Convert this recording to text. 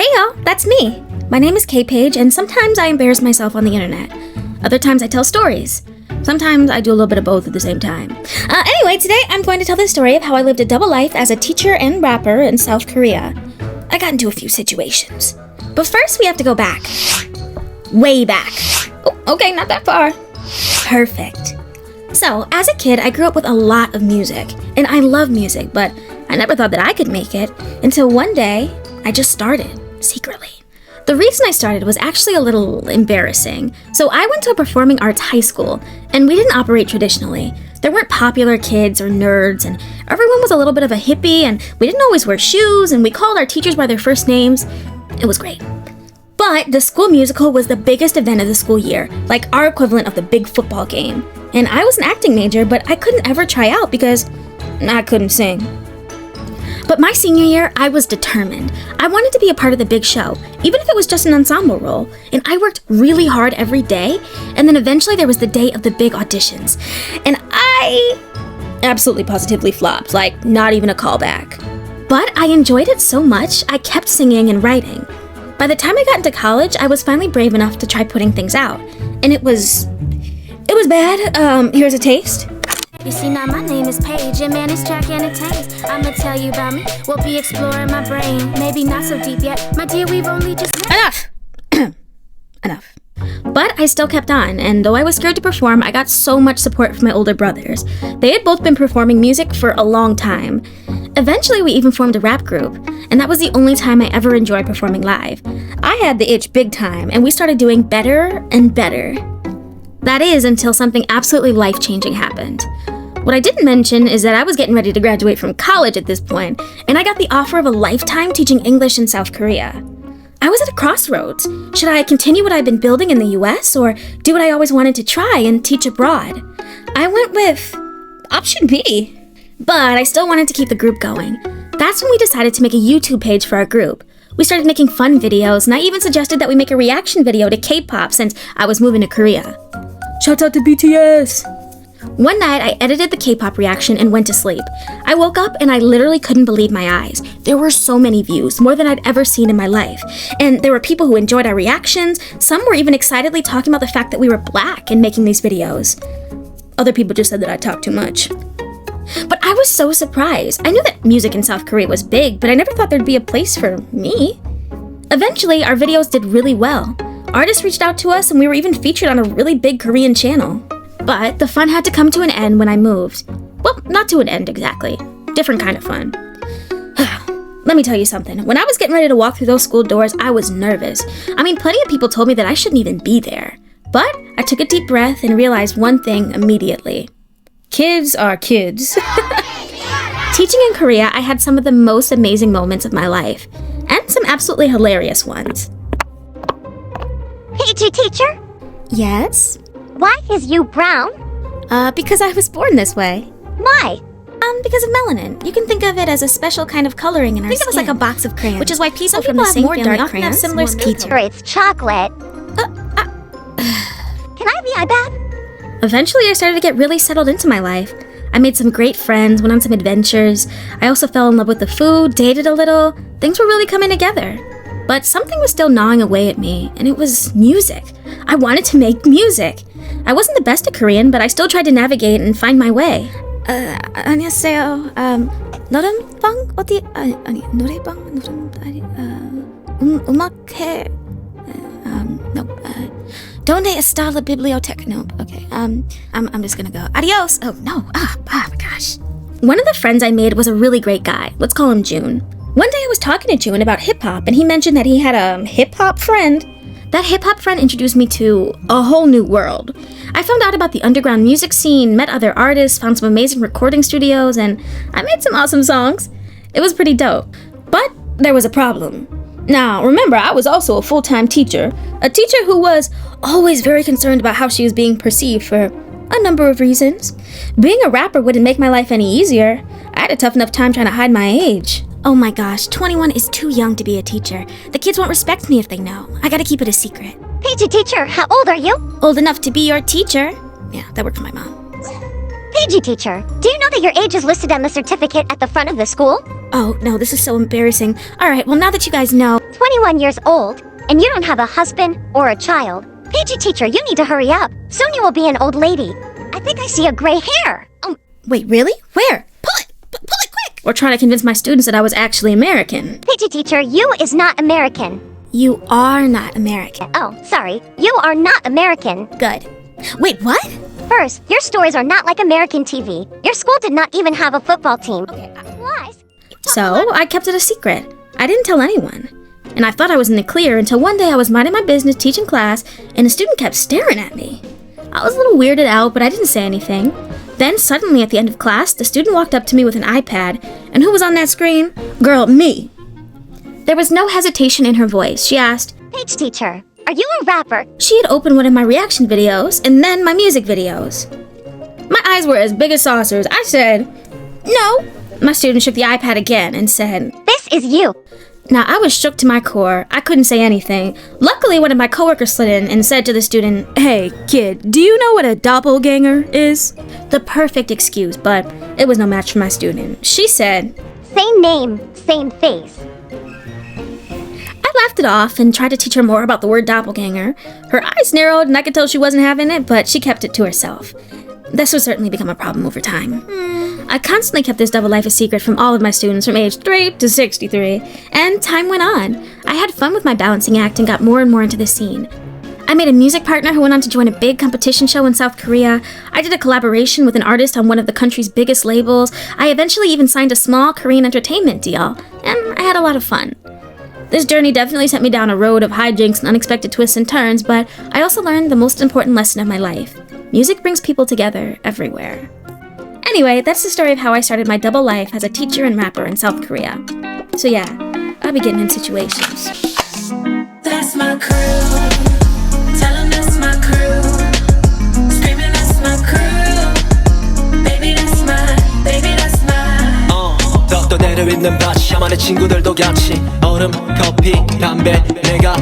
Hey y'all, that's me. My name is KAYPAIGE, and sometimes I embarrass myself on the internet. Other times I tell stories. Sometimes I do a little bit of both at the same time. Anyway, today I'm going to tell the story of how I lived a double life as a teacher and rapper in South Korea. I got into a few situations. But first we have to go back. Way back. Oh, okay, not that far. Perfect. So, as a kid, I grew up with a lot of music. And I love music, but I never thought that I could make it until one day I just started, secretly. The reason I started was actually a little embarrassing. So I went to a performing arts high school, and we didn't operate traditionally. There weren't popular kids or nerds, and everyone was a little bit of a hippie, and we didn't always wear shoes, and we called our teachers by their first names. It was great. But the school musical was the biggest event of the school year, like our equivalent of the big football game. And I was an acting major, but I couldn't ever try out because I couldn't sing. But my senior year, I was determined. I wanted to be a part of the big show, even if it was just an ensemble role. And I worked really hard every day, and then eventually there was the day of the big auditions. And I absolutely positively flopped, like not even a callback. But I enjoyed it so much, I kept singing and writing. By the time I got into college, I was finally brave enough to try putting things out. And it was bad. Here's a taste. You see now my name is Paige, and man it's track and it tames. I'ma tell you about me, we'll be exploring my brain. Maybe not so deep yet, my dear, we've only just Enough! Enough. But I still kept on, and though I was scared to perform, I got so much support from my older brothers. They had both been performing music for a long time. Eventually we even formed a rap group, and that was the only time I ever enjoyed performing live. I had the itch big time, and we started doing better and better. That is, until something absolutely life-changing happened. What I didn't mention is that I was getting ready to graduate from college at this point, and I got the offer of a lifetime teaching English in South Korea. I was at a crossroads. Should I continue what I'd been building in the US, or do what I always wanted to try and teach abroad? I went with option B. But I still wanted to keep the group going. That's when we decided to make a YouTube page for our group. We started making fun videos, and I even suggested that we make a reaction video to K-pop since I was moving to Korea. Shout out to BTS! One night, I edited the K-pop reaction and went to sleep. I woke up and I literally couldn't believe my eyes. There were so many views, more than I'd ever seen in my life. And there were people who enjoyed our reactions. Some were even excitedly talking about the fact that we were black and making these videos. Other people just said that I talked too much. But I was so surprised. I knew that music in South Korea was big, but I never thought there'd be a place for me. Eventually, our videos did really well. Artists reached out to us, and we were even featured on a really big Korean channel. But the fun had to come to an end when I moved. Well, not to an end exactly. Different kind of fun. Let me tell you something. When I was getting ready to walk through those school doors, I was nervous. I mean, plenty of people told me that I shouldn't even be there. But I took a deep breath and realized one thing immediately. Kids are kids. Teaching in Korea, I had some of the most amazing moments of my life. And some absolutely hilarious ones. Paige, teacher? Yes? Why is you brown? Because I was born this way. Why? Because of melanin. You can think of it as a special kind of coloring in our skin. Think of us like a box of crayons. Which is why people from the same family often have similar skin Teacher, it's chocolate. Can I be iPad? Eventually, I started to get really settled into my life. I made some great friends, went on some adventures. I also fell in love with the food, dated a little. Things were really coming together. But something was still gnawing away at me, and it was music. I wanted to make music. I wasn't the best at Korean, but I still tried to navigate and find my way. 안녕하세요. 노래방 어디 아니 노래방 음악회 no. Donde está la biblioteca? No, okay. I'm just gonna go. Adios. Oh no. Oh my gosh. One of the friends I made was a really great guy. Let's call him June. One day I was talking to June about hip-hop, and he mentioned that he had a hip-hop friend. That hip-hop friend introduced me to a whole new world. I found out about the underground music scene, met other artists, found some amazing recording studios, and I made some awesome songs. It was pretty dope. But there was a problem. Now, remember, I was also a full-time teacher. A teacher who was always very concerned about how she was being perceived for a number of reasons. Being a rapper wouldn't make my life any easier. I had a tough enough time trying to hide my age. Oh my gosh, 21 is too young to be a teacher. The kids won't respect me if they know. I gotta keep it a secret. Paige, teacher, how old are you? Old enough to be your teacher. Yeah, that worked for my mom. Paigey teacher, do you know that your age is listed on the certificate at the front of the school? Oh, no, this is so embarrassing. Alright, well, now that you guys know. 21 years old, and you don't have a husband or a child. Paigey teacher, you need to hurry up. Soon you will be an old lady. I think I see a gray hair. Oh, Wait, really? Where? Pull it! Pull it quick! Or try to convince my students that I was actually American. Paigey teacher, you is not American. You are not American. Oh, sorry. You are not American. Good. Wait, what? First, your stories are not like American TV. Your school did not even have a football team. Okay, Plus, So, I kept it a secret. I didn't tell anyone. And I thought I was in the clear until one day I was minding my business teaching class and a student kept staring at me. I was a little weirded out, but I didn't say anything. Then suddenly at the end of class, the student walked up to me with an iPad, and who was on that screen? Girl, me. There was no hesitation in her voice. She asked, Paige teacher, are you a rapper? she had opened one of my reaction videos and then my music videos. My eyes were as big as saucers. I said, no. My student shook the iPad again and said, This is you. Now, I was shook to my core. I couldn't say anything. Luckily, one of my coworkers slid in and said to the student, hey, kid, do you know what a doppelganger is? The perfect excuse, but it was no match for my student. She said, Same name, same face. I laughed it off and tried to teach her more about the word doppelganger. Her eyes narrowed and I could tell she wasn't having it, but she kept it to herself. This would certainly become a problem over time. I constantly kept this double life a secret from all of my students from age 3 to 63, and time went on. I had fun with my balancing act and got more and more into the scene. I made a music partner who went on to join a big competition show in South Korea. I did a collaboration with an artist on one of the country's biggest labels. I eventually even signed a small Korean entertainment deal, and I had a lot of fun. This journey definitely sent me down a road of hijinks and unexpected twists and turns, but I also learned the most important lesson of my life. Music brings people together everywhere. Anyway, that's the story of how I started my double life as a teacher and rapper in South Korea. So yeah, I'll be getting in situations. That's my crew. Tell 'em that's my crew. Screaming that's my crew. Baby that's mine. 떡도 내려 있는 밭 샤만의 친구들도 같이 얼음, 커피, 담배 내가